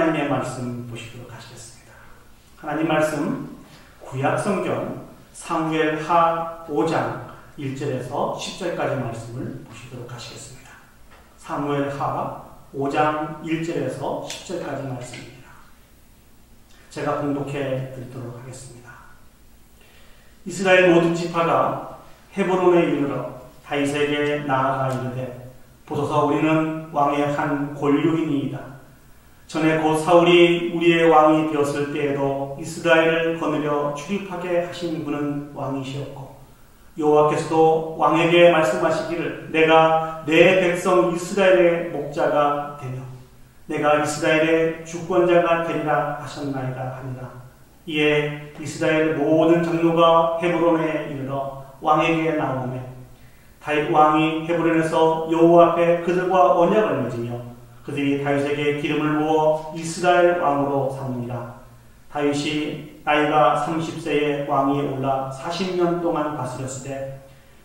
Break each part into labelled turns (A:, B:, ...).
A: 하나님의 말씀 보시도록 하시겠습니다. 하나님 말씀 구약성경 사무엘하 5장 1절에서 10절까지 말씀을 보시도록 하시겠습니다. 사무엘하 5장 1절에서 10절까지 말씀입니다. 제가 봉독해 드리도록 하겠습니다. 이스라엘 모든 지파가 헤브론에 이르러 다윗에게 나아가 이르되 보소서 우리는 왕의 한 권력이니이다. 전에 곧 사울이 우리의 왕이 되었을 때에도 이스라엘을 거느려 출입하게 하신 분은 왕이시었고 여호와께서도 왕에게 말씀하시기를 내가 내 백성 이스라엘의 목자가 되며 내가 이스라엘의 주권자가 되리라 하셨나이다 하니라. 이에 이스라엘 모든 장로가 헤브론에 이르러 왕에게 나오매 다윗 왕이 헤브론에서 여호와 앞에 그들과 언약을 맺으며 그들이 다윗에게 기름을 부어 이스라엘 왕으로 삼으니라. 다윗이 나이가 30세에 왕위에 올라 40년 동안 다스렸을 때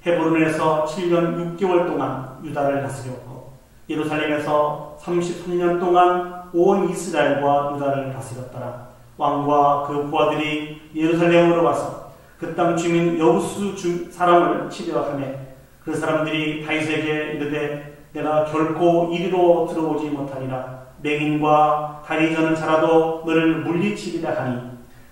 A: 헤브론에서 7년 6개월 동안 유다를 다스렸고 예루살렘에서 33년 동안 온 이스라엘과 유다를 다스렸더라. 왕과 그 부하들이 예루살렘으로 와서 그 땅 주민 여부수 사람을 치려하며 그 사람들이 다윗에게 이르되 내가 결코 이리로 들어오지 못하리라. 맹인과 다리 저는 자라도 너를 물리치리라 하니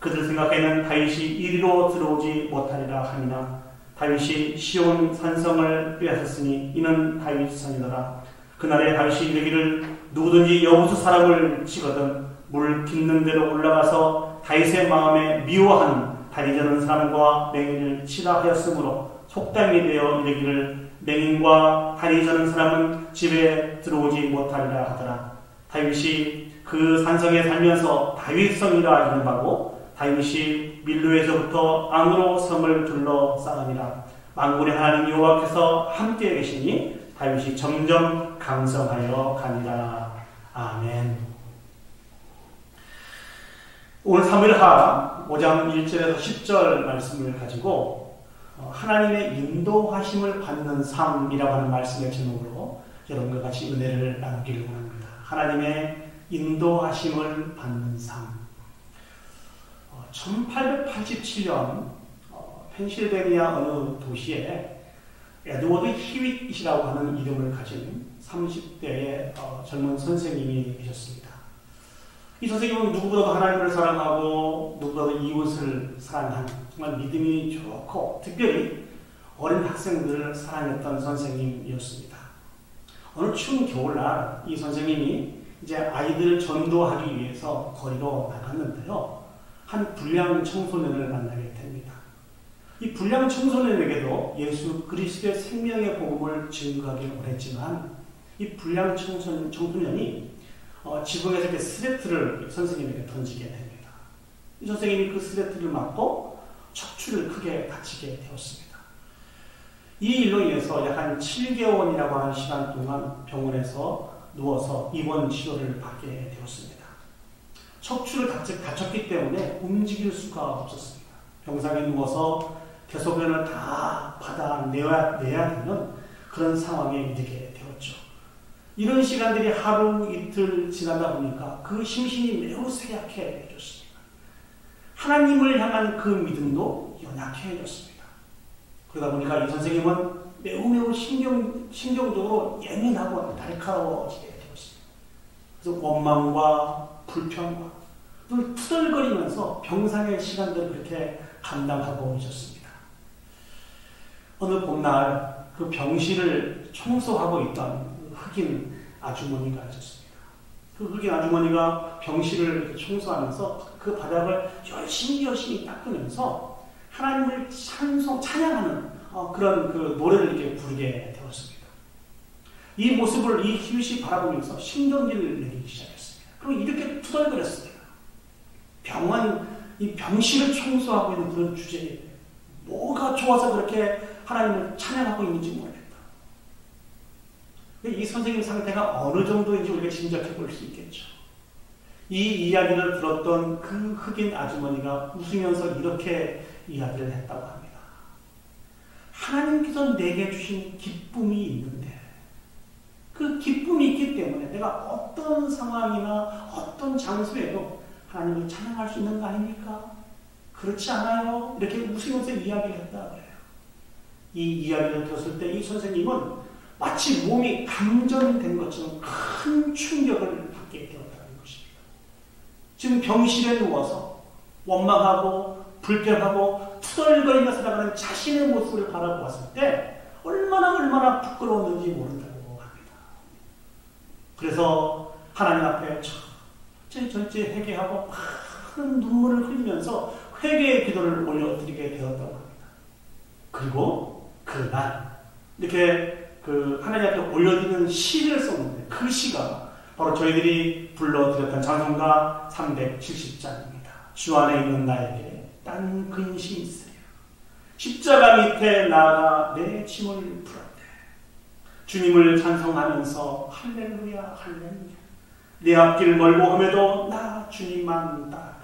A: 그들 생각에는 다윗이 이리로 들어오지 못하리라 하니나 다윗이 시온 산성을 빼앗았으니 이는 다윗 산이더라. 그날에 다윗이 이르기를 누구든지 여부수 사람을 치거든 물 깃는 대로 올라가서 다윗의 마음에 미워하는 다리 저는 사람과 맹인을 치라 하였으므로 속담이 되어 이르기를 맹인과 다리 저는 사람은 집에 들어오지 못하리라 하더라. 다윗이 그 산성에 살면서 다윗성이라 이름하고 다윗이 밀로에서부터 안으로 성을 둘러싸으니라. 만군의 하나님 여호와께서 함께 계시니 다윗이 점점 강성하여 가니라. 아멘. 오늘 사무엘하 5장 1절에서 10절 말씀을 가지고 하나님의 인도하심을 받는 삶이라고 하는 말씀의 제목으로 여러분과 같이 은혜를 나누기를 원합니다. 하나님의 인도하심을 받는 삶. 1887년 펜실베니아 어느 도시에 에드워드 히윗이라고 하는 이름을 가진 30대의 젊은 선생님이 계셨습니다. 이 선생님은 누구보다도 하나님을 사랑하고 누구보다도 이웃을 사랑하는 정말 믿음이 좋고 특별히 어린 학생들을 사랑했던 선생님이었습니다. 어느 추운 겨울날 이 선생님이 이제 아이들을 전도하기 위해서 거리로 나갔는데요. 한 불량 청소년을 만나게 됩니다. 이 불량 청소년에게도 예수 그리스도의 생명의 복음을 증거하기를 원했지만 이 불량 청소년이 지붕에서 이렇게 스레트를 선생님에게 던지게 됩니다. 이 선생님이 그 스레트를 맞고 척추를 크게 다치게 되었습니다. 이 일로 인해서 약 한 7개월이라고 하는 시간 동안 병원에서 누워서 입원 치료를 받게 되었습니다. 척추를 다쳤기 때문에 움직일 수가 없었습니다. 병상에 누워서 대소변을 다 받아내야 되는 그런 상황에 이르게 되었죠. 이런 시간들이 하루 이틀 지나다 보니까 그 심신이 매우 쇠약해졌습니다. 하나님을 향한 그 믿음도 연약해졌습니다. 그러다 보니까 이 선생님은 매우 신경적으로 예민하고 날카로워지게 되었습니다. 그래서 원망과 불평과 늘 투덜거리면서 병상의 시간들을 그렇게 감당하고 있었습니다. 어느 봄날 그 병실을 청소하고 있던 흑인 아주머니가 있었습니다. 그 흑인 아주머니가 병실을 청소하면서 그 바닥을 열심히 닦으면서 하나님을 찬양하는 그런 그 노래를 이렇게 부르게 되었습니다. 이 모습을 이 히윗이 바라보면서 신경질을 내리기 시작했습니다. 그리고 이렇게 투덜거렸습니다. 이 병실을 청소하고 있는 그런 주제에 뭐가 좋아서 그렇게 하나님을 찬양하고 있는지 모르겠다. 이 선생님 상태가 어느 정도인지 우리가 짐작해 볼 수 있겠죠. 이 이야기를 들었던 그 흑인 아주머니가 웃으면서 이렇게 이야기를 했다고 합니다. 하나님께서 내게 주신 기쁨이 있는데 그 기쁨이 있기 때문에 내가 어떤 상황이나 어떤 장소에도 하나님을 찬양할 수 있는 거 아닙니까? 그렇지 않아요? 이렇게 웃으면서 이야기를 했다 그래요. 이 이야기를 들었을 때 이 선생님은 마치 몸이 감전된 것처럼 큰 충격을 받게 되었다는 것입니다. 지금 병실에 누워서 원망하고 불평하고 투덜거리며 살아가는 자신의 모습을 바라보았을 때 얼마나 부끄러웠는지 모른다고 합니다. 그래서 하나님 앞에 절제 회개하고 큰 눈물을 흘리면서 회개의 기도를 올려드리게 되었다고 합니다. 그리고 그날 이렇게 하나님 앞에 올려드리는 시를 썼는데 그 시가 바로 저희들이 불러드렸던 찬송가 370장입니다. 주 안에 있는 나에게 딴 근심이 있으랴. 십자가 밑에 나가 내 짐을 풀었대. 주님을 찬송하면서 할렐루야 할렐루야. 내 앞길 멀고 험해도 나 주님만 따라가리.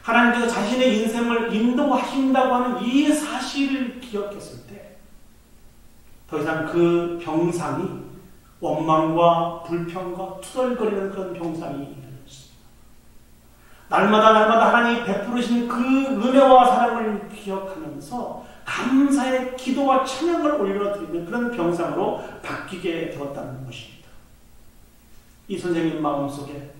A: 하나님께서 자신의 인생을 인도하신다고 하는 이 사실을 기억했을 때 더 이상 그 병상이 원망과 불평과 투덜거리는 그런 병상이 되었습니다. 날마다 하나님이 베푸르신 그 은혜와 사랑을 기억하면서 감사의 기도와 찬양을 올려드리는 그런 병상으로 바뀌게 되었다는 것입니다. 이 선생님 마음속에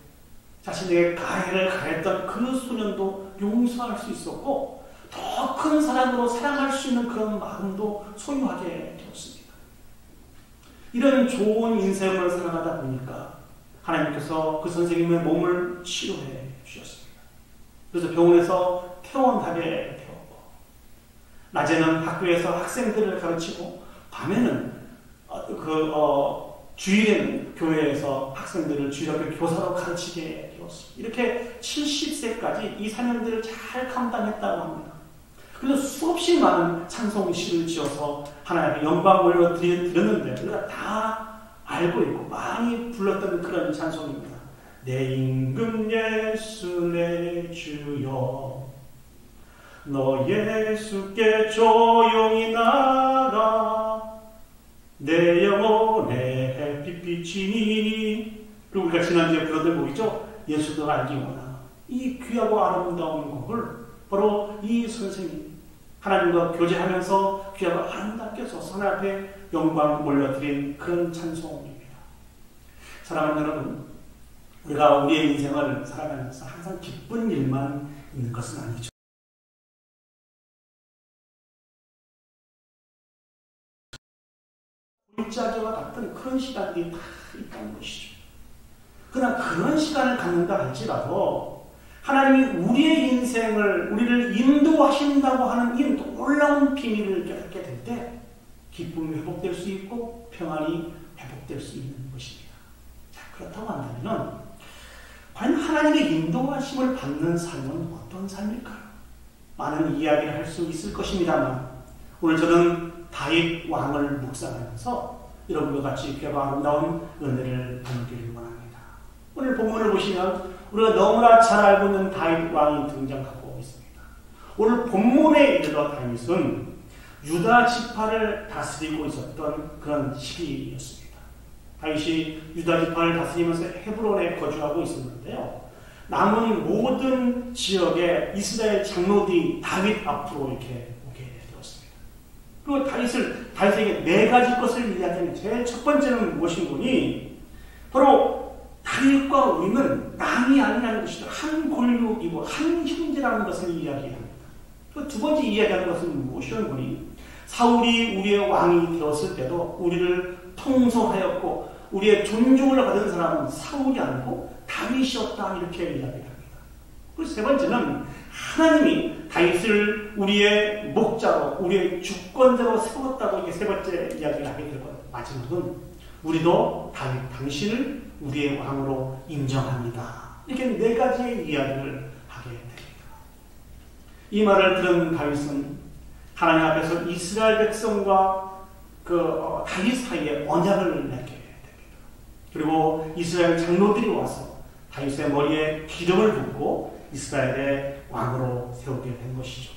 A: 자신에게 가해를 가했던 그 소년도 용서할 수 있었고 더 큰 사랑으로 사랑할 수 있는 그런 마음도 소유하게 되었습니다. 이런 좋은 인생을 살아가다 보니까 하나님께서 그 선생님의 몸을 치료해 주셨습니다. 그래서 병원에서 퇴원하게 되었고 낮에는 학교에서 학생들을 가르치고 밤에는 주일에는 교회에서 학생들을 주일학교 교사로 가르치게 되었습니다. 이렇게 70세까지 이 사명들을 잘 감당했다고 합니다. 그래서 수없이 많은 찬송시를 지어서 하나님의 영광을 올려드렸는데 우리가 다 알고 있고 많이 불렀던 그런 찬송입니다. 내 임금 예수 내 주여 너 예수께 조용히 나가 내 영혼의 햇빛 비치니. 그리고 우리가 지난주에 불렀던 곡이죠. 예수도 알기 원하나. 이 귀하고 아름다운 곡을 바로 이 선생님 하나님과 교제하면서 귀하고 아름답게 써서 하나님 앞에 영광 올려드린 그런 찬송입니다. 사랑하는 여러분, 우리가 우리의 인생을 살아가면서 항상 기쁜 일만 있는 것은 아니죠. 골짜기와 같은 그런 시간들이 다 있다는 것이죠. 그러나 그런 시간을 갖는다 할지라도 하나님이 우리의 인생을 우리를 인도하신다고 하는 이 놀라운 비밀을 깨닫게 될 때 기쁨이 회복될 수 있고 평안이 회복될 수 있는 것입니다. 자, 그렇다고 한다면 과연 하나님의 인도하심을 받는 삶은 어떤 삶일까요? 많은 이야기를 할 수 있을 것입니다만 오늘 저는 다윗 왕을 묵상하면서 여러분과 같이 귀하고 아름다운 은혜를 나누기를 원합니다. 오늘 본문을 보시면 우리가 너무나 잘 알고 있는 다윗 왕이 등장하고 있습니다. 오늘 본문에 이르러 다윗은 유다 지파를 다스리고 있었던 그런 시기였습니다. 다윗이 유다 지파를 다스리면서 헤브론에 거주하고 있었는데요. 남은 모든 지역의 이스라엘 장로들이 다윗 앞으로 이렇게 오게 되었습니다. 그리고 다윗에게 네 가지 것을 이야기하는 제일 첫 번째는 무엇인고니 바로 다윗과 우리는 남이 아니라는 것이다. 한 골육이고 한 형제라는 것을 이야기합니다. 그 두 번째 이야기하는 것은 무엇이었느니 사울이 우리의 왕이 되었을 때도 우리를 통솔하였고 우리의 존중을 받은 사람은 사울이 아니고 다윗이었다 이렇게 이야기합니다. 그리고 세 번째는 하나님이 다윗을 우리의 목자로 우리의 주권자로 세웠다고 이게 세 번째 이야기를 하게 되고 마지막은 우리도 다윗 당신을 우리의 왕으로 인정합니다. 이렇게 네 가지의 이야기를 하게 됩니다. 이 말을 들은 다윗은 하나님 앞에서 이스라엘 백성과 다윗 사이에 언약을 맺게 됩니다. 그리고 이스라엘 장로들이 와서 다윗의 머리에 기름을 붓고 이스라엘의 왕으로 세우게 된 것이죠.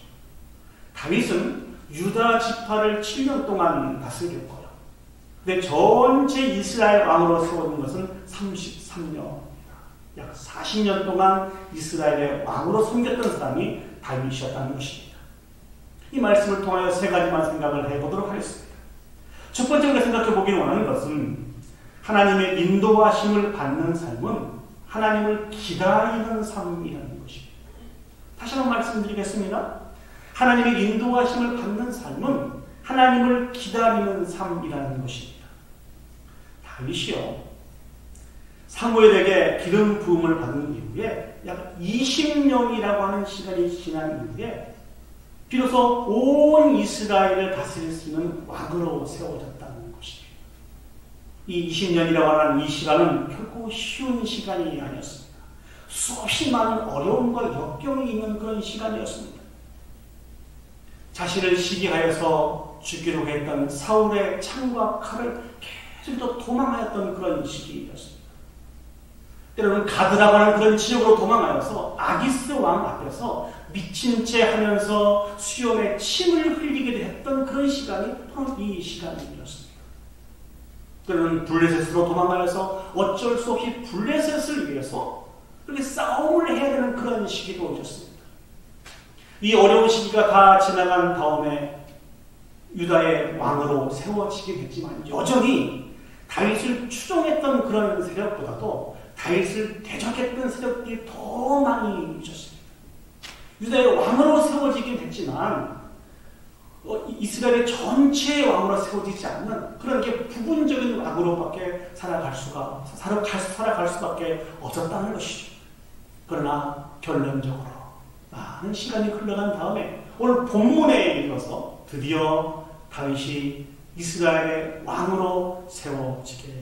A: 다윗은 유다 지파를 7년 동안 다스렸고요. 근데 전체 이스라엘 왕으로 세워진 것은 33년. 약 40년 동안 이스라엘의 왕으로 섬겼던 사람이 다윗이었다는 것입니다. 이 말씀을 통하여 세 가지만 생각을 해보도록 하겠습니다. 첫 번째 우리가 생각해 보기를 원하는 것은 하나님의 인도하심을 받는 삶은 하나님을 기다리는 삶이라는 것입니다. 다시 한번 말씀드리겠습니다. 하나님의 인도하심을 받는 삶은 하나님을 기다리는 삶이라는 것입니다. 다윗이요, 사무엘에게 기름 부음을 받은 이후에 약 20년이라고 하는 시간이 지난 이후에 비로소 온 이스라엘을 다스릴 수 있는 왕으로 세워졌다는 것입니다. 이 20년이라고 하는 이 시간은 결코 쉬운 시간이 아니었습니다. 수없이 많은 어려움과 역경이 있는 그런 시간이었습니다. 자신을 시기하여서 죽이려고 했던 사울의 창과 칼을 계속 도망하였던 그런 시기였습니다. 때로는 가드라고 하는 그런 지역으로 도망하여서 아기스 왕 앞에서 미친 채 하면서 수염에 침을 흘리게 했던 그런 시간이 바로 이 시간이었습니다. 때로는 블레셋으로 도망하여서 어쩔 수 없이 블레셋을 위해서 그렇게 싸움을 해야 되는 그런 시기도 오셨습니다. 이 어려운 시기가 다 지나간 다음에 유다의 왕으로 세워지게 됐지만 여전히 다윗을 추종했던 그런 세력보다도 다윗을 대적했던 세력들이 더 많이 있었습니다. 유다의 왕으로 세워지긴 했지만 이스라엘의 전체의 왕으로 세워지지 않는 그런 게 부분적인 왕으로밖에 살아갈 수밖에 없었다는 것이죠. 그러나 결론적으로 많은 시간이 흘러간 다음에 오늘 본문에 이르러서 드디어 다윗이 이스라엘의 왕으로 세워지게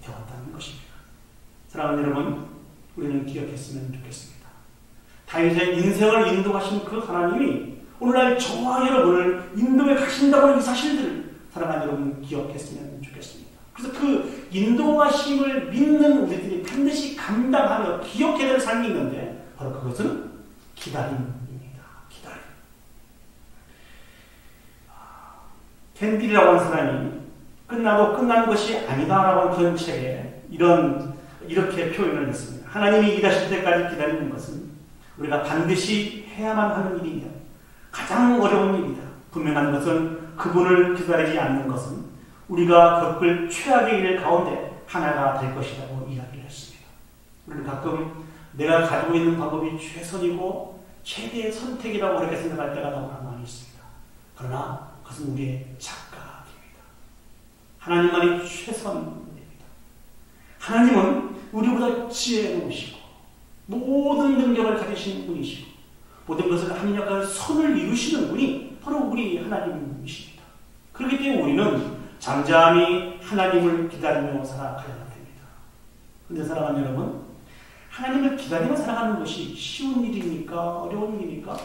A: 되었다는 것입니다. 사랑하는 여러분, 우리는 기억했으면 좋겠습니다. 다윗의 인생을 인도하신 그 하나님이 오늘날 저와 여러분을 인도에 가신다고 하는 이 사실들을 사랑하는 여러분 기억했으면 좋겠습니다. 그래서 그 인도하심을 믿는 우리들이 반드시 감당하며 기억해야 될 삶이 있는데 바로 그것은 기다림입니다. 기다림. 캔딜이라고 하는 사람이 끝나도 끝난 것이 아니다라고 하는 그런 책에 이렇게 표현을 했습니다. 하나님이 일하실 때까지 기다리는 것은 우리가 반드시 해야만 하는 일이며 가장 어려운 일이다. 분명한 것은 그분을 기다리지 않는 것은 우리가 겪을 최악의 일 가운데 하나가 될 것이라고 이야기를 했습니다. 우리는 가끔 내가 가지고 있는 방법이 최선이고 최대의 선택이라고 그렇게 생각할 때가 너무나 많이 있습니다. 그러나 그것은 우리의 착각입니다. 하나님만이 최선입니다. 하나님은 우리보다 지혜로우시고 모든 능력을 가지신 분이시고 모든 것을 합력한 선을 이루시는 분이 바로 우리 하나님이십니다. 그렇기 때문에 우리는 잠잠히 하나님을 기다리며 살아가야 됩니다. 그런데 사랑하는 여러분, 하나님을 기다리며 살아가는 것이 쉬운 일입니까? 어려운 일입니까?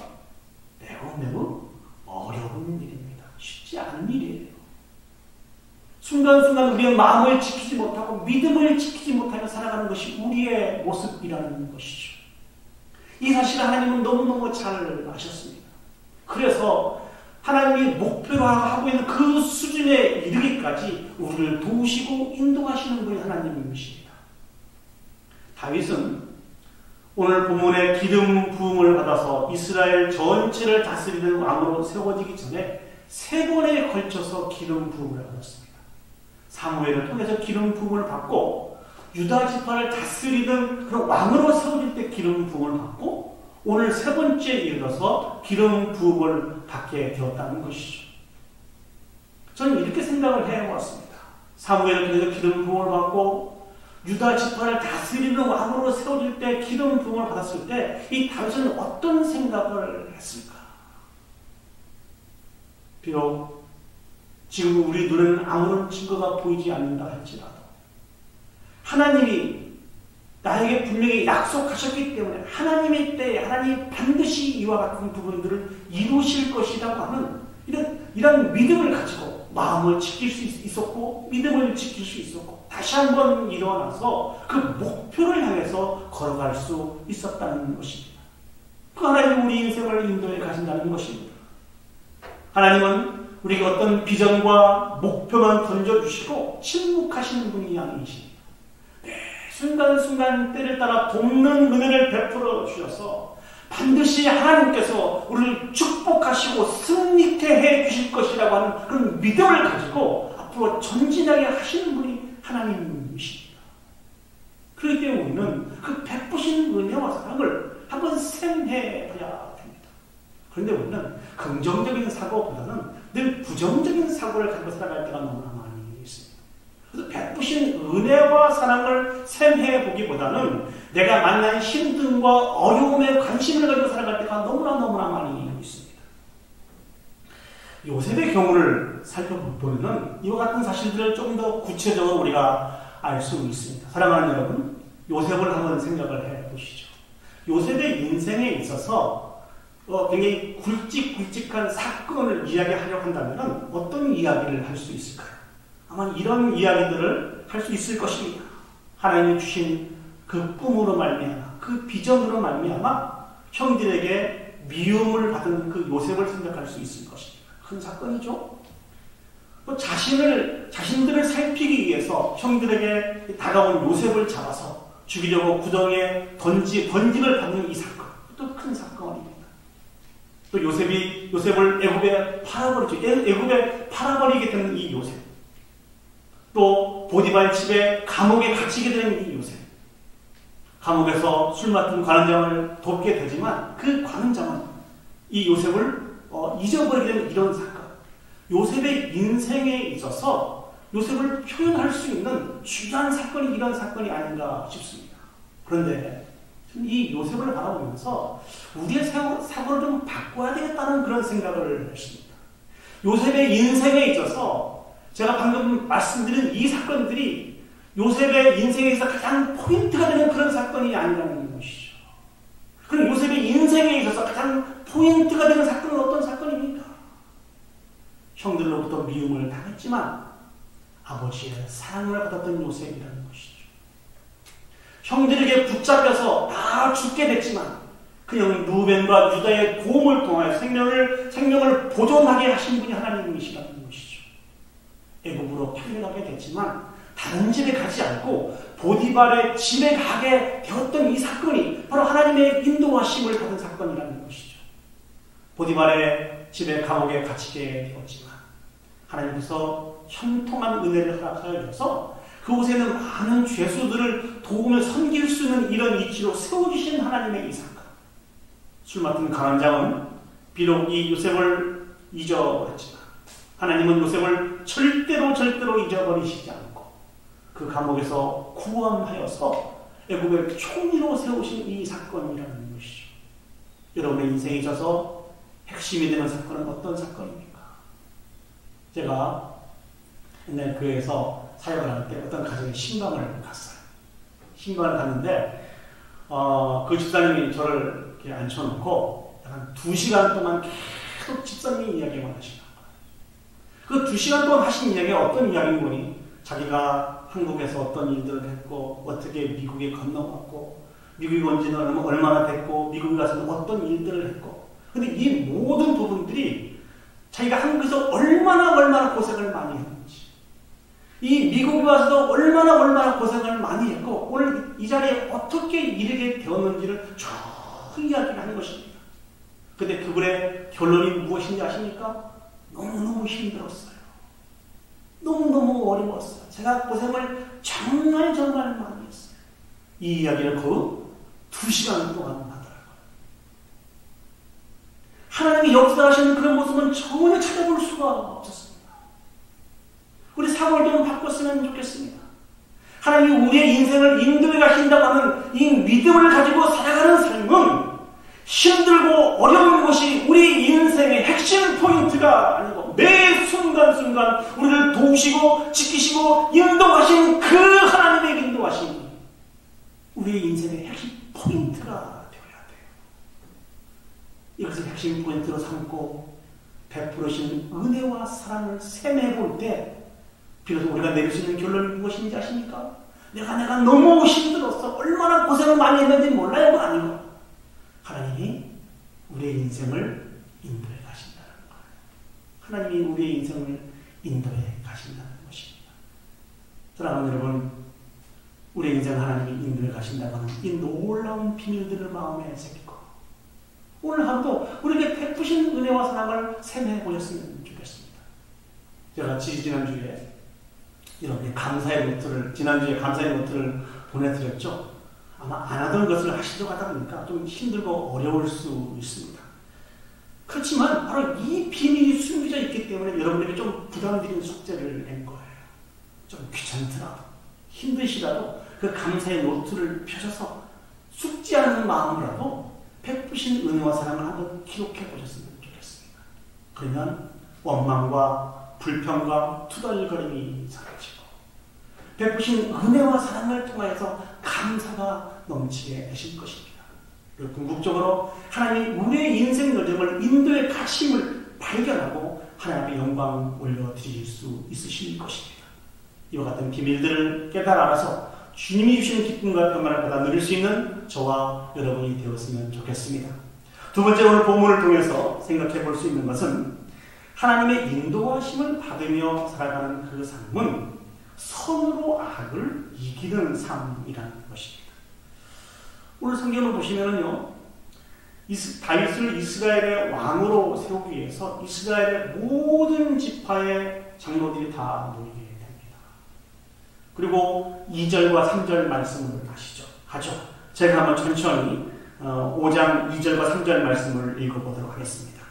A: 매우 어려운 일입니다. 쉽지 않은 일이에요. 순간순간 우리의 마음을 지키지 못하고 믿음을 지키지 못하며 살아가는 것이 우리의 모습이라는 것이죠. 이 사실을 하나님은 너무너무 잘 아셨습니다. 그래서 하나님이 목표로 하고 있는 그 수준에 이르기까지 우리를 도우시고 인도하시는 분이 하나님이십니다. 다윗은 오늘 본문의 기름 부음을 받아서 이스라엘 전체를 다스리는 왕으로 세워지기 전에 3번에 걸쳐서 기름 부음을 받았습니다. 사무엘을 통해서 기름 부음을 받고 유다 지파를 다스리는 그런 왕으로 세워질 때 기름 부음을 받고 오늘 3번째에 이르러서 기름 부음을 받게 되었다는 것이죠. 저는 이렇게 생각을 해왔습니다. 사무엘을 통해서 기름 부음을 받고 유다 지파를 다스리는 왕으로 세워질 때 기름 부음을 받았을 때 이 다윗은 어떤 생각을 했을까? 비록 지금 우리 눈에는 아무런 증거가 보이지 않는다 할지라도 하나님이 나에게 분명히 약속하셨기 때문에 하나님의 때에 하나님이 반드시 이와 같은 부분들을 이루실 것이라고 하는 이런 믿음을 가지고 마음을 지킬 수 있었고 믿음을 지킬 수 있었고 다시 한번 일어나서 그 목표를 향해서 걸어갈 수 있었다는 것입니다. 그 하나님이 우리 인생을 인도해 가신다는 것입니다. 하나님은 우리가 어떤 비전과 목표만 던져주시고 침묵하시는 분이 아니십니다. 순간순간 때를 따라 돕는 은혜를 베풀어 주셔서 반드시 하나님께서 우리를 축복하시고 승리케 해 주실 것이라고 하는 그런 믿음을 가지고 앞으로 전진하게 하시는 분이 하나님이십니다. 그렇기 때문에 우리는 그 베푸신 은혜와 사랑을 한번 생각해 봐야 됩니다. 그런데 우리는 긍정적인 사고보다는 늘 부정적인 사고를 가지고 살아갈 때가 너무나 많이 있습니다. 그래서 베푸신 은혜와 사랑을 생각해 보기보다는 내가 만난 힘듦과 어려움에 관심을 가지고 살아갈 때가 너무나 많이 있습니다. 요셉의 경우를 살펴보면 이와 같은 사실들을 좀 더 구체적으로 우리가 알 수 있습니다. 사랑하는 여러분, 요셉을 한번 생각을 해보시죠. 요셉의 인생에 있어서 굉장히 굵직굵직한 사건을 이야기하려고 한다면 어떤 이야기를 할 수 있을까요? 아마 이런 이야기들을 할 수 있을 것입니다. 하나님이 주신 그 꿈으로 말미암아, 그 비전으로 말미암아 형들에게 미움을 받은 그 요셉을 생각할 수 있을 것입니다. 큰 사건이죠. 또 자신들을 살피기 위해서 형들에게 다가온 요셉을 잡아서 죽이려고 구덩이에 던짐을 받는 이 사건, 또 큰 사건입니다. 또 요셉을 애굽에 팔아버리죠. 애굽에 팔아버리게 되는 이 요셉. 또 보디발 집에 감옥에 갇히게 되는 이 요셉. 감옥에서 술 맡은 관원장을 돕게 되지만 그 관원장은 이 요셉을 잊어버리게 되는 이런 사건. 요셉의 인생에 있어서 요셉을 표현할 수 있는 중요한 사건이 이런 사건이 아닌가 싶습니다. 그런데 이 요셉을 바라보면서 우리의 사고를 좀 바꿔야 되겠다는 그런 생각을 했습니다. 요셉의 인생에 있어서 제가 방금 말씀드린 이 사건들이 요셉의 인생에 있어서 가장 포인트가 되는 그런 사건이 아니라는 것이죠. 그럼 요셉의 인생에 있어서 가장 포인트가 되는 사건은 어떤 사건입니까? 형들로부터 미움을 당했지만 아버지의 사랑을 받았던 요셉이라는 것이죠. 형들에게 붙잡혀서 다 죽게 됐지만 그 형은 루벤과 유다의 도움을 통하여 생명을 보존하게 하신 분이 하나님이시라는 것이죠. 애굽으로 팔려가게 됐지만 다른 집에 가지 않고 보디발의 집에 가게 되었던 이 사건이 바로 하나님의 인도하심을 받은 사건이라는 것이죠. 보디발의 집에 감옥에 갇히게 되었지만 하나님께서 형통한 은혜를 허락하여 줘서 그곳에는 많은 죄수들을 도우며 섬길 수 있는 이런 위치로 세워주신 하나님의 이 사건. 술 맡은 관원장은 비록 이 요셉을 잊어버렸지만 하나님은 요셉을 절대로 잊어버리시지 않고 그 감옥에서 구원하여서 애굽의 총리로 세우신 이 사건이라는 것이죠. 여러분의 인생에 있어서 핵심이 되는 사건은 어떤 사건입니까? 제가 옛날 교회에서 사역을 할 때 어떤 가정에 신방을 갔어요. 신방을 갔는데 그 집사님이 저를 이렇게 앉혀놓고 한 2시간 동안 계속 집사님이 이야기만 하시는 거예요. 그 2시간 동안 하신 이야기가 어떤 이야기인 거니? 자기가 한국에서 어떤 일들을 했고 어떻게 미국에 건너갔고 미국에 온 지는 얼마나 됐고 미국에 가서는 어떤 일들을 했고 근데 이 모든 부분들이 자기가 한국에서 얼마나 고생을 많이 했는지 이 미국에 와서도 얼마나 고생을 많이 했고 오늘 이 자리에 어떻게 이르게 되었는지를 쭉 이야기를 하는 것입니다. 근데 그분의 결론이 무엇인지 아십니까? 너무너무 힘들었어요. 너무너무 어려웠어요. 제가 고생을 정말 많이 했어요. 이 이야기를 그 2시간 동안 하더라고요. 하나님이 역사하시는 그런 모습은 전혀 찾아볼 수가 없었습니다. 우리 사고를 좀 바꿨으면 좋겠습니다. 하나님이 우리의 인생을 인도해 가신다고 하는 이 믿음을 가지고 살아가는 삶은 힘들고 어려운 것이 우리 인생의 핵심 포인트가 아니고 매 순간순간 우리를 도우시고 지키시고 인도하신 그 하나님의 인도하심이 우리의 인생의 핵심 포인트가 되어야 돼요. 이것을 핵심 포인트로 삼고 베풀으신 은혜와 사랑을 세매볼 때 비로소 우리가 내릴 수 있는 결론이 무엇인지 아십니까? 내가 너무 힘들었어. 얼마나 고생을 많이 했는지 몰라요가 아니고 하나님이 우리의 인생을 인도해 가신다는 거예요. 하나님이 우리의 인생을 인도해 가신다는 것입니다. 사랑하는 여러분, 우리의 인생 하나님이 인도해 가신다고 하는 이 놀라운 비밀들을 마음에 새기고 오늘 하루도 우리에게 베푸신 은혜와 사랑을 생각해 보셨으면 좋겠습니다. 제가 지난주에 이렇게 감사의 노트를, 지난주에 감사의 노트를 보내드렸죠. 아마 안 하던 것을 하시려고 하다 보니까 좀 힘들고 어려울 수 있습니다. 그렇지만 바로 이 비밀이 숨겨져 있기 때문에 여러분에게 좀 부담드리는 숙제를 낸 거예요. 좀 귀찮더라도 힘드시라도 그 감사의 노트를 펴셔서 숙지하는 마음으로라도 베푸신 은혜와 사랑을 한번 기록해 보셨으면 좋겠습니다. 그러면 원망과 불평과 투덜거림이 사라지고 베푸신 은혜와 사랑을 통하여서 감사가 넘치게 되실 것입니다. 그리고 궁극적으로 하나님이 우리의 인생 여정을 인도의 가심을 발견하고 하나님 앞에 영광 올려드릴 수 있으실 것입니다. 이와 같은 비밀들을 깨달아 알아서 주님이 주시는 기쁨과 평안을 받아 누릴 수 있는 저와 여러분이 되었으면 좋겠습니다. 두 번째, 오늘 본문을 통해서 생각해 볼 수 있는 것은 하나님의 인도하심을 받으며 살아가는 그 삶은 선으로 악을 이기는 삶이라는 것입니다. 오늘 성경을 보시면요, 다윗을 이스라엘의 왕으로 세우기 위해서 이스라엘의 모든 지파의 장로들이 다 모이게 됩니다. 그리고 2절과 3절 말씀을 하죠. 제가 한번 천천히 5장 2절과 3절 말씀을 읽어보도록 하겠습니다.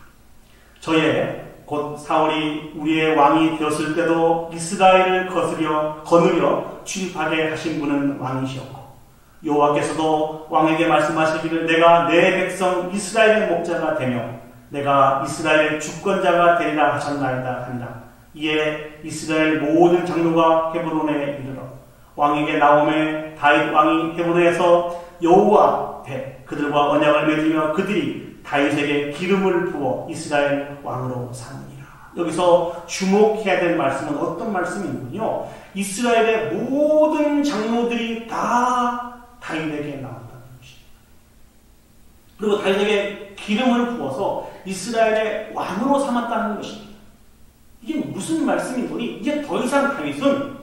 A: 저의 곧 사울이 우리의 왕이 되었을 때도 이스라엘을 거느려 출입하게 하신 분은 왕이시었고 여호와께서도 왕에게 말씀하시기를 내가 내 백성 이스라엘의 목자가 되며 내가 이스라엘의 주권자가 되리라 하셨나이다 하니라. 이에 이스라엘 모든 장로가 헤브론에 이르러 왕에게 나오매 다윗 왕이 헤브론에서 여호와 앞에 그들과 언약을 맺으며 그들이 다윗에게 기름을 부어 이스라엘 왕으로 삼으니라. 여기서 주목해야 될 말씀은 어떤 말씀이군요. 이스라엘의 모든 장로들이 다 다윗에게 나온다는 것입니다. 그리고 다윗에게 기름을 부어서 이스라엘의 왕으로 삼았다는 것입니다. 이게 무슨 말씀인 거니? 이제 더 이상 다윗은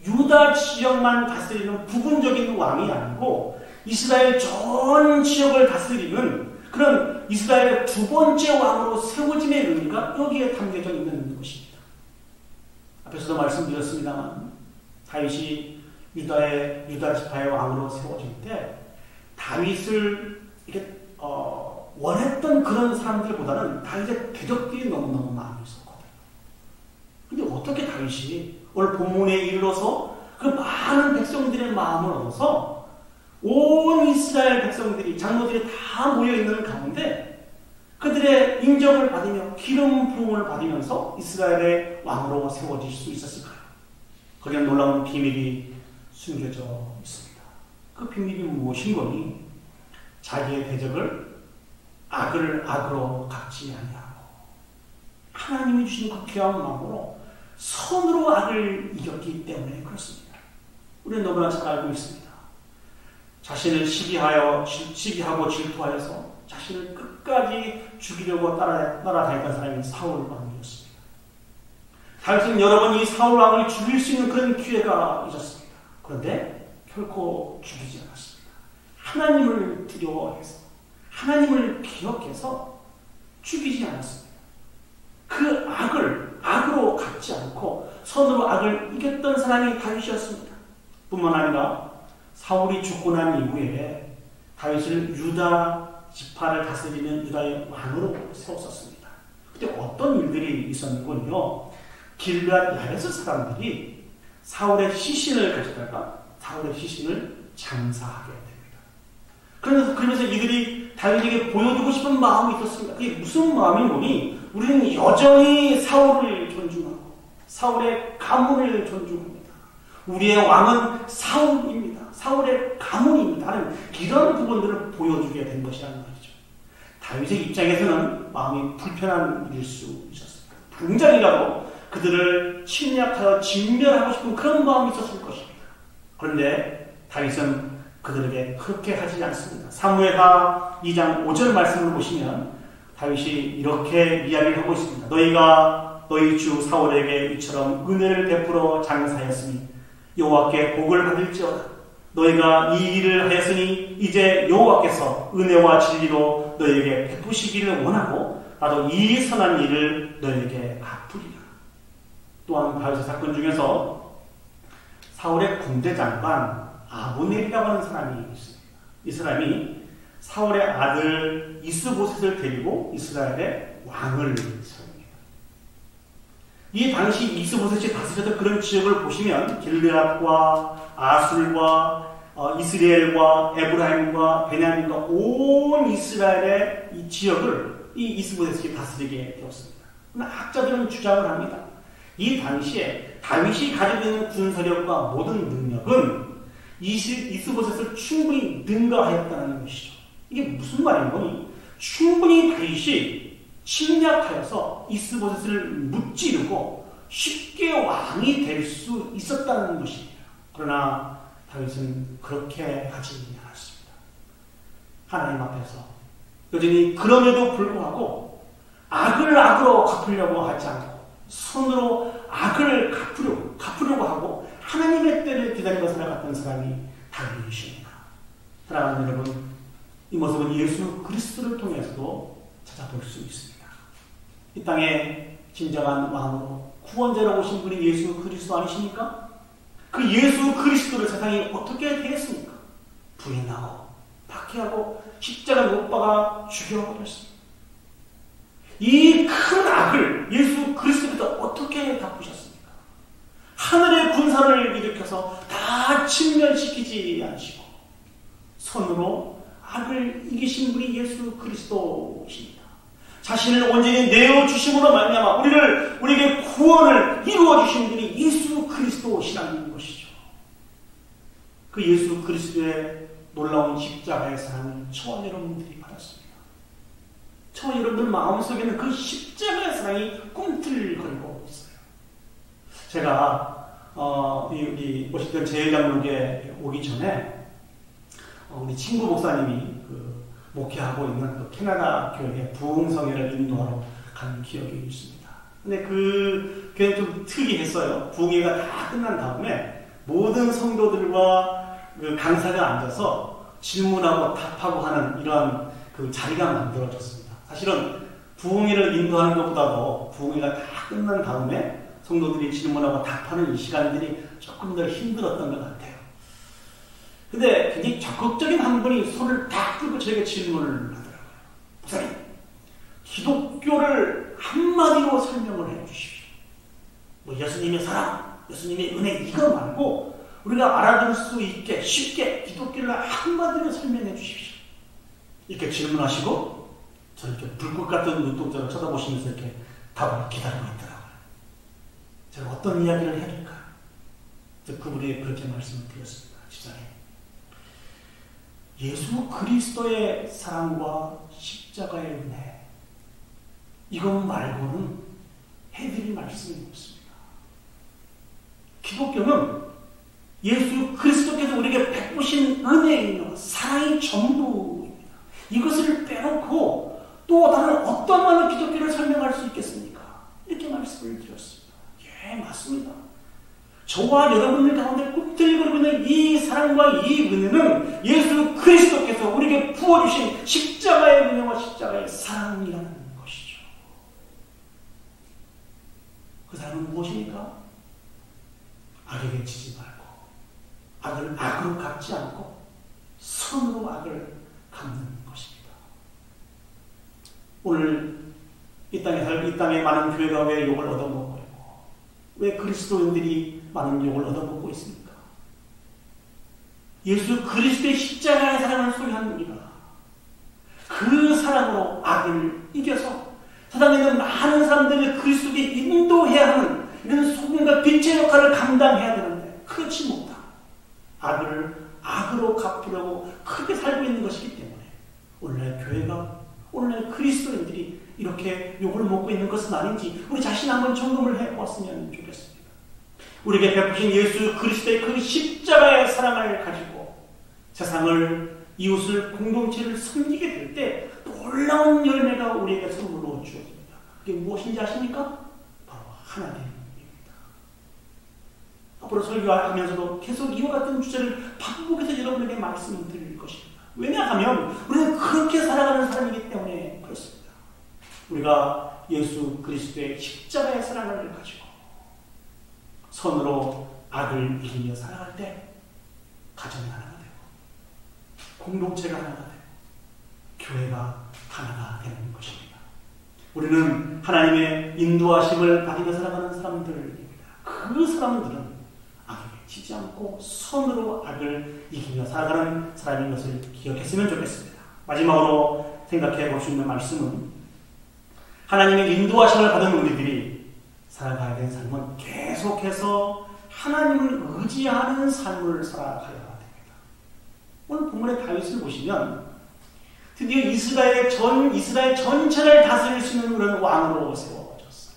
A: 유다 지역만 다스리는 부분적인 왕이 아니고 이스라엘 전 지역을 다스리는 그런 이스라엘의 두 번째 왕으로 세워짐의 의미가 여기에 담겨져 있는 것입니다. 앞에서도 말씀드렸습니다만 다윗이 유다 지파의 왕으로 세워질 때 다윗을 이렇게 원했던 그런 사람들보다는 다윗의 대적들이 너무너무 많이 있었거든요. 근데 어떻게 다윗이 오늘 본문에 이르러서 그 많은 백성들의 마음을 얻어서 온 이스라엘 백성들이, 장로들이 다 모여있는 가운데 그들의 인정을 받으며 기름 부음을 받으면서 이스라엘의 왕으로 세워질 수 있었을까요? 거기에 놀라운 비밀이 숨겨져 있습니다. 그 비밀이 무엇인 거니? 자기의 대적을 악을 악으로 갚지 아니하고 하나님이 주신 그 귀한 마음으로 선으로 악을 이겼기 때문에 그렇습니다. 우리는 너무나 잘 알고 있습니다. 자신을 시기하고 질투하여서 자신을 끝까지 죽이려고 따라다녔던 사람이 사울 왕이었습니다. 다윗은 여러 번 이 사울 왕을 죽일 수 있는 그런 기회가 있었습니다. 그런데 결코 죽이지 않았습니다. 하나님을 두려워해서 하나님을 기억해서 죽이지 않았습니다. 그 악을 악으로 갚지 않고 선으로 악을 이겼던 사람이 다윗이었습니다. 뿐만 아니라 사울이 죽고 난 이후에 다윗을 유다 지파를 다스리는 유다의 왕으로 세웠었습니다. 그때 어떤 일들이 있었는군요. 길르앗 야베스 사람들이 사울의 시신을 가져다가 사울의 시신을 장사하게 됩니다. 그러면서 이들이 다윗에게 보여주고 싶은 마음이 있었습니다. 그게 무슨 마음인 거니? 우리는 여전히 사울을 존중하고 사울의 가문을 존중합니다. 우리의 왕은 사울입니다. 사울의 가문입니다. 하는 이런 부분들을 보여주게 된 것이라는 말이죠. 다윗의 입장에서는 마음이 불편한 일일 수 있었습니다. 당장이라도 그들을 침략하여 진멸하고 싶은 그런 마음이 있었을 것입니다. 그런데 다윗은 그들에게 그렇게 하지 않습니다. 사무엘하 2장 5절 말씀을 보시면 다윗이 이렇게 이야기를 하고 있습니다. 너희가 너희 주 사울에게 이처럼 은혜를 베풀어 장사하였으니 여호와께 복을 받을지어다. 너희가 이 일을 하였으니 이제 여호와께서 은혜와 진리로 너희에게 베푸시기를 원하고 나도 이 선한 일을 너희에게 갚으리라. 또한 다윗의 사건 중에서 사울의 군대 장관 아브넬이라고 하는 사람이 있습니다. 이 사람이 사울의 아들 이스보셋을 데리고 이스라엘의 왕을 세웁니다. 이 당시 이스보셋이 다스렸던 그런 지역을 보시면 길르앗과 아술과 이스라엘과 에브라임과 베냐민과 온 이스라엘의 이 지역을 이 이스보셋이 다스리게 되었습니다. 그러나 학자들은 주장을 합니다. 이 당시에 다윗이 가지고 있는 군사력과 모든 능력은 이스보셋을 충분히 능가하였다는 것이죠. 이게 무슨 말인 거니? 충분히 다윗이 침략하여서 이스보셋을 무찌르고 쉽게 왕이 될 수 있었다는 것입니다. 그러나 다윗은 그렇게 하지 않았습니다. 하나님 앞에서 여전히 그럼에도 불구하고 악을 악으로 갚으려고 하지 않고 손으로 악을 갚으려고 하고 하나님의 때를 기다리고 살아갔던 사람이 다윗이십니다. 사랑하는 여러분, 이 모습은 예수 그리스도를 통해서도 찾아볼 수 있습니다. 이 땅에 진정한 왕으로 구원자로 오신 분이 예수 그리스도 아니십니까? 그 예수 그리스도를 세상이 어떻게 대했습니까? 부인하고 박해하고 십자가 못 박아 죽여버렸습니다. 이 큰 악을 예수 그리스도께서 어떻게 갚으셨습니까? 하늘의 군사를 일으켜서 다 침멸시키지 않으시고 손으로 악을 이기신 분이 예수 그리스도십니다. 자신을 온전히 내어주심으로 말미암아 우리에게 구원을 이루어주신 분이 예수 그리스도시라는 것이죠. 그 예수 그리스도의 놀라운 십자가의 사랑을 저와 여러분들이 받았습니다. 저와 여러분들 마음속에는 그 십자가의 사랑이 꿈틀거리고 있어요. 제가 여기 오시던 제일장로교에 오기 전에 우리 친구 목사님이 목회하고 있는 그 캐나다 교회 부흥성회를 인도하러 간 기억이 있습니다. 근데 그 교회는 좀 특이했어요. 부흥회가 다 끝난 다음에 모든 성도들과 그 강사가 앉아서 질문하고 답하고 하는 이러한 그 자리가 만들어졌습니다. 사실은 부흥회를 인도하는 것보다도 부흥회가 다 끝난 다음에 성도들이 질문하고 답하는 이 시간들이 조금 더 힘들었던 것 같아요. 근데 굉장히 적극적인 한 분이 손을 딱 들고 저에게 질문을 하더라고요. 목사님, 기독교를 한마디로 설명을 해 주십시오. 뭐 예수님의 사랑, 예수님의 은혜 이거 말고 우리가 알아들 수 있게 쉽게 기독교를 한마디로 설명해 주십시오. 이렇게 질문하시고 저를 이렇게 불꽃 같은 눈동자를 쳐다보시면서 이렇게 답을 기다리고 있더라고요. 제가 어떤 이야기를 해야 될까? 그분이 그렇게 말씀을 드렸습니다. 시작에. 예수 그리스도의 사랑과 십자가의 은혜, 이것 말고는 해드릴 말씀이 없습니다. 기독교는 예수 그리스도께서 우리에게 베푸신 은혜이며 사랑이 전부입니다. 이것을 빼놓고 또 다른 어떤 말로 기독교를 설명할 수 있겠습니까? 이렇게 말씀을 드렸습니다. 예, 맞습니다. 저와 여러분들 가운데 꿈틀거리고 있는 이 사랑과 이 은혜는 예수 그리스도께서 우리에게 부어주신 십자가의 은혜와 십자가의 사랑이라는 것이죠. 그 사랑은 무엇입니까? 악에게 치지 말고 악을 악으로 갚지 않고 선으로 악을 갚는 것입니다. 오늘 이 땅에 많은 교회가 왜 욕을 얻어먹고 있고 왜 그리스도인들이 많은 욕을 얻어먹고 있습니까? 예수 그리스도의 십자가의 사랑을 소유합니다. 그 사랑으로 악을 이겨서 세상에 있는 많은 사람들을 그리스도께 인도해야 하는 이런 소금과 빛의 역할을 감당해야 되는데 그렇지 못하고 악을 악으로 갚으려고 크게 살고 있는 것이기 때문에 오늘날 교회가 오늘날 그리스도인들이 이렇게 욕을 먹고 있는 것은 아닌지 우리 자신 한번 점검을 해보았으면 좋겠습니다. 우리에게 베푸신 예수 그리스도의 그 십자가의 사랑을 가지고 세상을, 이웃을, 공동체를 섬기게 될 때 놀라운 열매가 우리에게 선물로 주어집니다. 그게 무엇인지 아십니까? 바로 하나님입니다. 앞으로 설교하면서도 계속 이와 같은 주제를 반복해서 여러분에게 말씀을 드릴 것입니다. 왜냐하면 우리는 그렇게 살아가는 사람이기 때문에 그렇습니다. 우리가 예수 그리스도의 십자가의 사랑을 가지고 선으로 악을 이기며 살아갈 때 가정이 하나가 되고 공동체가 하나가 되고 교회가 하나가 되는 것입니다. 우리는 하나님의 인도하심을 받으며 살아가는 사람들입니다. 그 사람들은 악에 지지 않고 선으로 악을 이기며 살아가는 사람인 것을 기억했으면 좋겠습니다. 마지막으로 생각해 볼 수 있는 말씀은 하나님의 인도하심을 받은 우리들이 살아가야 되는 삶은 계속해서 하나님을 의지하는 삶을 살아가야 됩니다. 오늘 본문의 다윗을 보시면 드디어 이스라엘 전체를 다스릴 수 있는 그런 왕으로 세워졌어요.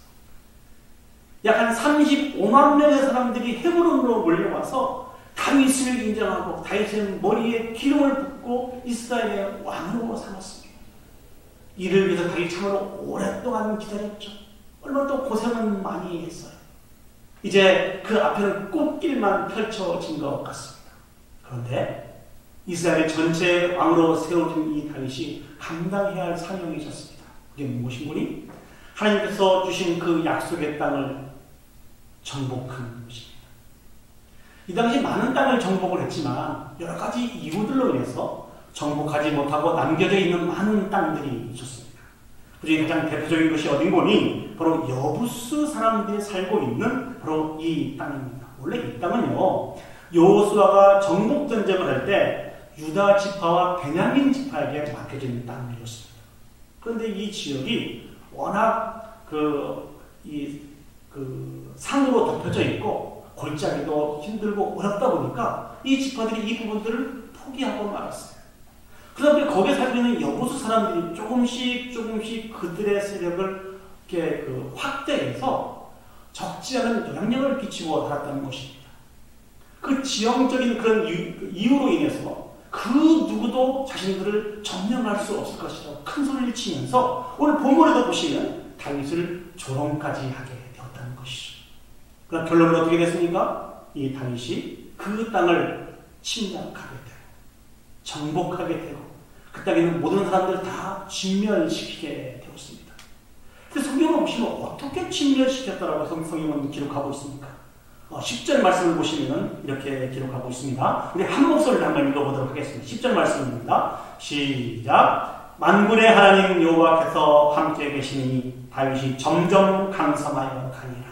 A: 약 한 35만 명의 사람들이 헤브론으로 몰려와서 다윗을 인정하고 다윗의 머리에 기름을 붓고 이스라엘의 왕으로 삼았습니다. 이를 위해서 다윗이 참으로 오랫동안 기다렸죠. 얼마나 또 고생은 많이 했어요. 이제 그 앞에는 꽃길만 펼쳐진 것 같습니다. 그런데 이스라엘 전체 왕으로 세워진 이 다윗이 감당해야 할 사명이 있었습니다. 그게 무엇인고니? 하나님께서 주신 그 약속의 땅을 정복하는 것입니다. 이 당시 많은 땅을 정복을 했지만 여러 가지 이유들로 인해서 정복하지 못하고 남겨져 있는 많은 땅들이 있었습니다. 그중에 가장 대표적인 것이 어딘고니 바로 여부스 사람들이 살고 있는 바로 이 땅입니다. 원래 이 땅은요, 여호수아가 정복 전쟁을 할 때 유다 지파와 베냐민 지파에게 맡겨진 땅이었습니다. 그런데 이 지역이 워낙 산으로 덮여져 있고 골짜기도 힘들고 어렵다 보니까 이 지파들이 이 부분들을 포기하고 말았어요. 그러다 보니 거기에 살고 있는 여부수 사람들이 조금씩 그들의 세력을 이렇게 확대해서 적지 않은 영향력을 끼치고 살았다는 것입니다. 그 지형적인 그런 이유로 인해서 그 누구도 자신들을 점령할 수 없을 것이라고 큰 소리를 치면서 오늘 본문에도 보시면 다윗을 조롱까지 하게 되었다는 것이죠. 그럼 결론은 어떻게 됐습니까? 이 다윗이 그 땅을 침략하게 되고 정복하게 되고 그 땅에 있는 모든 사람들을 다 진멸시키게 되었습니다. 근데 성경을 보시면 어떻게 진멸시켰다라고 성경은 기록하고 있습니까? 10절 말씀을 보시면 이렇게 기록하고 있습니다. 우리 한 목소리를 한번 읽어보도록 하겠습니다. 10절 말씀입니다. 시작. 만군의 하나님 여호와께서 함께 계시니 다윗이 점점 강성하여 가니라.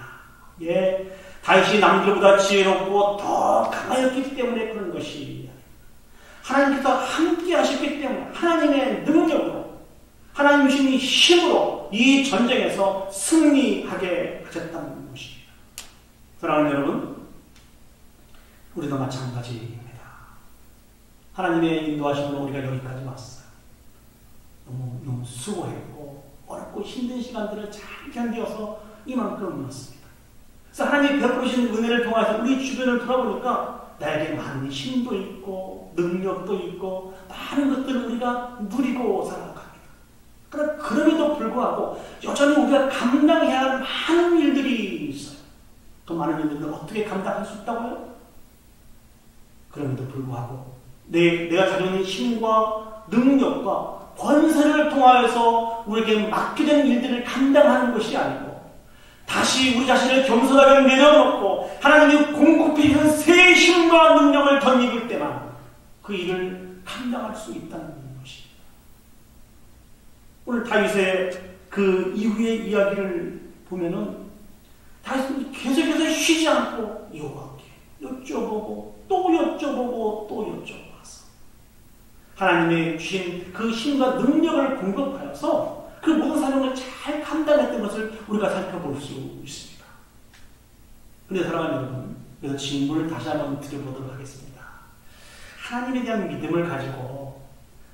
A: 예, 다윗이 남들보다 지혜롭고 더 강하였기 때문에 그런 것이 하나님께서 함께 하셨기 때문에 하나님의 능력으로 하나님 주신 힘으로 이 전쟁에서 승리하게 하셨다는 것입니다. 사랑하는 여러분, 우리도 마찬가지입니다. 하나님의 인도하심으로 우리가 여기까지 왔어요. 너무 수고했고 어렵고 힘든 시간들을 잘 견뎌서 이만큼 왔습니다. 그래서 하나님이 베푸신 은혜를 통해서 우리 주변을 돌아보니까 나에게 많은 힘도 있고 능력도 있고 많은 것들을 우리가 누리고 살아갑니다. 그러나 그럼에도 불구하고 여전히 우리가 감당해야 할 많은 일들이 있어요. 그 많은 일들을 어떻게 감당할 수 있다고요? 그럼에도 불구하고 내가 가지고 있는 힘과 능력과 권세를 통하여서 우리에게 맡겨진 일들을 감당하는 것이 아니고 다시 우리 자신을 겸손하게 내려놓고 하나님이 공급해 주신 새 힘과 능력을 덧입을 때만 그 일을 감당할 수 있다는 것입니다. 오늘 다윗의 그 이후의 이야기를 보면은 다윗은 계속해서 쉬지 않고 여호와께 여쭤보고 또 여쭤보고 또 여쭤보았어. 하나님의 주신 그 힘과 능력을 공급하여서 그 모든 사명을 잘 감당했던 것을 우리가 살펴볼 수 있습니다. 그런데 사랑하는 여러분, 그래서 질문을 다시 한번 드려보도록 하겠습니다. 하나님에 대한 믿음을 가지고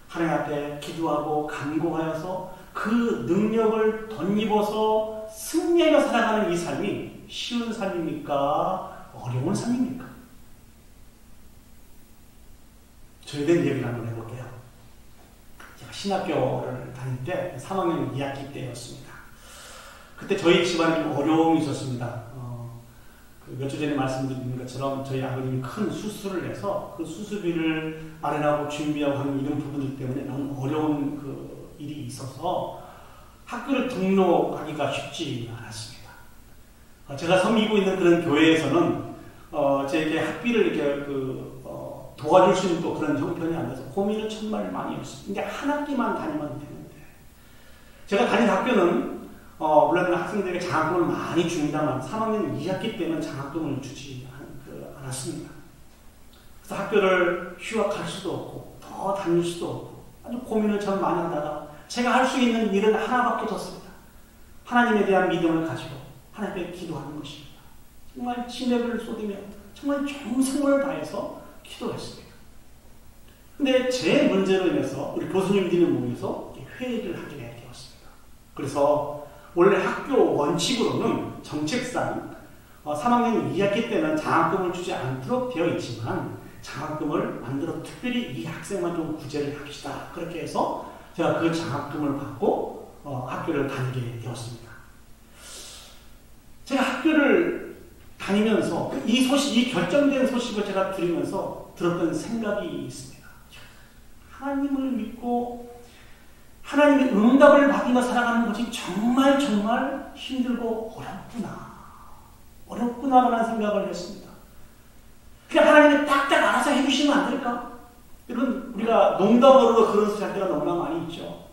A: 하나님 앞에 기도하고 간구하여서 그 능력을 덧입어서 승리하며 살아가는 이 삶이 쉬운 삶입니까? 어려운 삶입니까? 저에 대한 얘기를 한번 해볼게요. 제가 신학교를 다닐 때 3학년 2학기 때였습니다. 그때 저희 집안에 좀 어려움이 있었습니다. 몇 주 전에 말씀드린 것처럼 저희 아버님이 큰 수술을 해서 그 수술비를 마련하고 준비하고 하는 이런 부분들 때문에 너무 어려운 그 일이 있어서 학교를 등록하기가 쉽지 않았습니다. 제가 섬기고 있는 그런 교회에서는 저에게 학비를 이렇게 도와줄 수 있는 또 그런 형편이 안 돼서 고민을 정말 많이 했어요. 근데 한 학기만 다니면 되는데 제가 다닌 학교는 물론 학생들에게 장학금을 많이 줍니다만 3학년 2학기 때는 장학금을 주지 않았습니다. 그래서 학교를 휴학할 수도 없고 더 다닐 수도 없고 아주 고민을 참 많이 하다가 제가 할 수 있는 일은 하나밖에 없었습니다. 하나님에 대한 믿음을 가지고 하나님께 기도하는 것입니다. 정말 진액을 쏟으며 정말 정성을 다해서 기도했습니다. 근데 제 문제로 인해서 우리 교수님들이 모여서 회의를 하게 되었습니다. 그래서 원래 학교 원칙으로는 정책상 3학년 2학기 때는 장학금을 주지 않도록 되어 있지만 장학금을 만들어 특별히 이 학생만 좀 구제를 합시다. 그렇게 해서 제가 그 장학금을 받고 학교를 다니게 되었습니다. 제가 학교를 다니면서 이 결정된 소식을 제가 들으면서 들었던 생각이 있습니다. 하나님을 믿고 하나님의 응답을 받으며 살아가는 것이 정말 정말 힘들고 어렵구나라는 생각을 했습니다. 그냥 하나님이 딱딱 알아서 해주시면 안 될까? 여러분, 우리가 농담으로 그런 소리 할 때가 너무나 많이 있죠.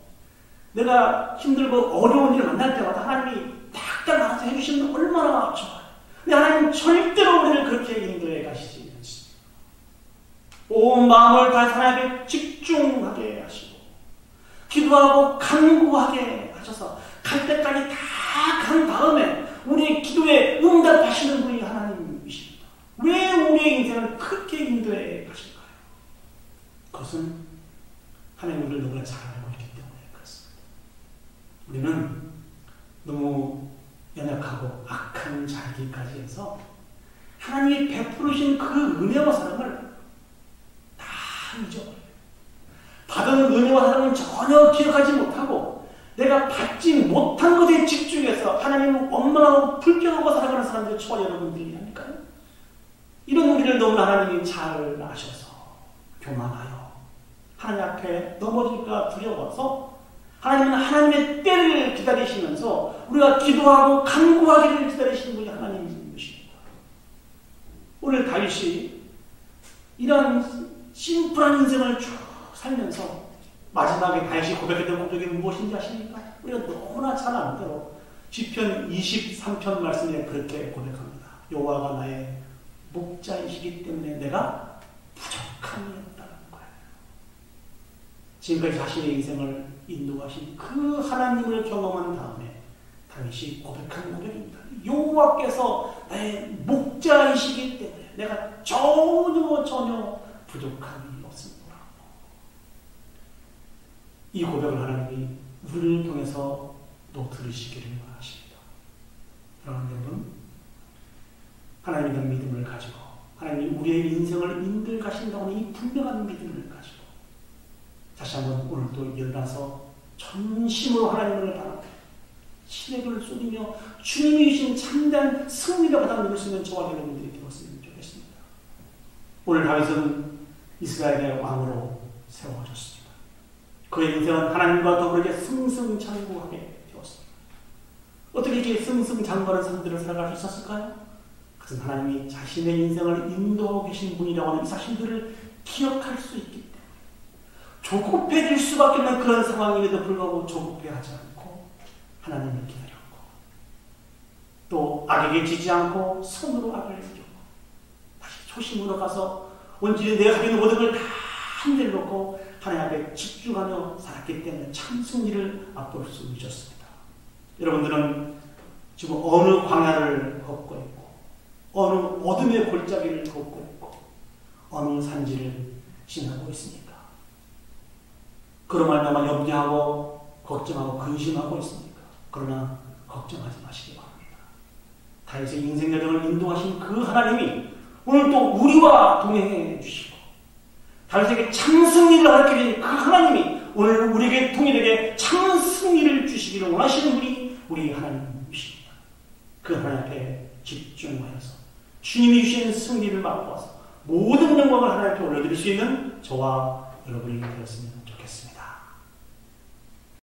A: 내가 힘들고 어려운 일을 만날 때마다 하나님이 딱딱 알아서 해주시면 얼마나 좋아요. 근데 하나님은 절대로 우리를 그렇게 인도해 가시지 않습니다. 온 마음을 다해서 하나님께 집중하게 하시고 기도하고 간구하게 하셔서 갈 때까지 다 간 다음에 우리의 기도에 응답하시는 분이 하나님이십니다. 왜 우리의 인생을 그렇게 인도해 가실까요? 그것은 하나님 우리를 너무나 잘 알고 있기 때문에 그렇습니다. 우리는 너무 연약하고 악한 자기까지 해서 하나님이 베푸르신 그 은혜와 사랑을 다 잊어버려요. 받은 은혜와 사랑을 전혀 기억하지 못하고 내가 받지 못한 것에 집중해서 하나님을 원망하고 불평하고 살아가는 사람들이 저와 여러분들이 아닐까요? 이런 우리를 너무나 하나님이 잘 아셔서 교만하여 하나님 앞에 넘어질까 두려워서 하나님은 하나님의 때를 기다리시면서 우리가 기도하고 간구하기를 기다리시는 분이 하나님이십니다. 오늘 다윗이 이런 심플한 인생을 쭉 살면서 마지막에 다윗이 고백했던 고백이 무엇인지 아십니까? 우리가 너무나 잘 아는 대로 시편 23편 말씀에 그렇게 고백합니다. 여호와가 나의 목자이시기 때문에 내가 부족함이 없다는 거예요. 지금까지 자신의 인생을 인도하신 그 하나님을 경험한 다음에 다윗이 고백한 고백입니다. 여호와께서 나의 목자이시기 때문에 내가 전혀 부족함이 없습니다. 이 고백을 하나님이 우리를 통해서 또 들으시기를 원하십니다. 그러나 여러분, 하나님에 대한 믿음을 가지고 하나님이 우리의 인생을 인도해 가신다는 이 분명한 믿음을 가지고 다시 한번 오늘도 일어나서 전심으로 하나님을 바라보고 신뢰를 쏟으며 주님이 주신 참된 승리를 받아 누릴 수 있는 저와 여러분들이 되었으면 좋겠습니다. 오늘 다윗은 이스라엘의 왕으로 세워졌습니다. 그의 인생은 하나님과 더불어 승승장구하게 되었습니다. 어떻게 이렇게 승승장구하는 삶들을 살아갈 수 있었을까요? 그것은 하나님이 자신의 인생을 인도하고 계신 분이라고 하는 이 사실들을 기억할 수 있기 때문에 조급해질 수밖에 없는 그런 상황임에도 불구하고 조급해하지 않고 하나님을 기다렸고 또 악에게 지지 않고 선으로 악을 이겼고 다시 초심으로 가서 원진이 내가 가진 모든 걸 다 흔들놓고 하나님 앞에 집중하며 살았기 때문에 참 승리를 맛볼 수 있었습니다. 여러분들은 지금 어느 광야를 걷고 있고 어느 어둠의 골짜기를 걷고 있고 어느 산지를 지나고 있습니까? 그런 말만 염려하고 걱정하고 근심하고 있습니까? 그러나 걱정하지 마시기 바랍니다. 다윗의 인생 여정을 인도하신 그 하나님이 오늘 또 우리와 동행해 주시고 다윗에게 참 승리를 가르쳐 주신 그 하나님이 오늘 우리에게 그 하나님 앞에 집중하여서 주님이 주신 승리를 맛보아서 모든 영광을 하나님께 올려드릴 수 있는 저와 여러분이 되었습니다.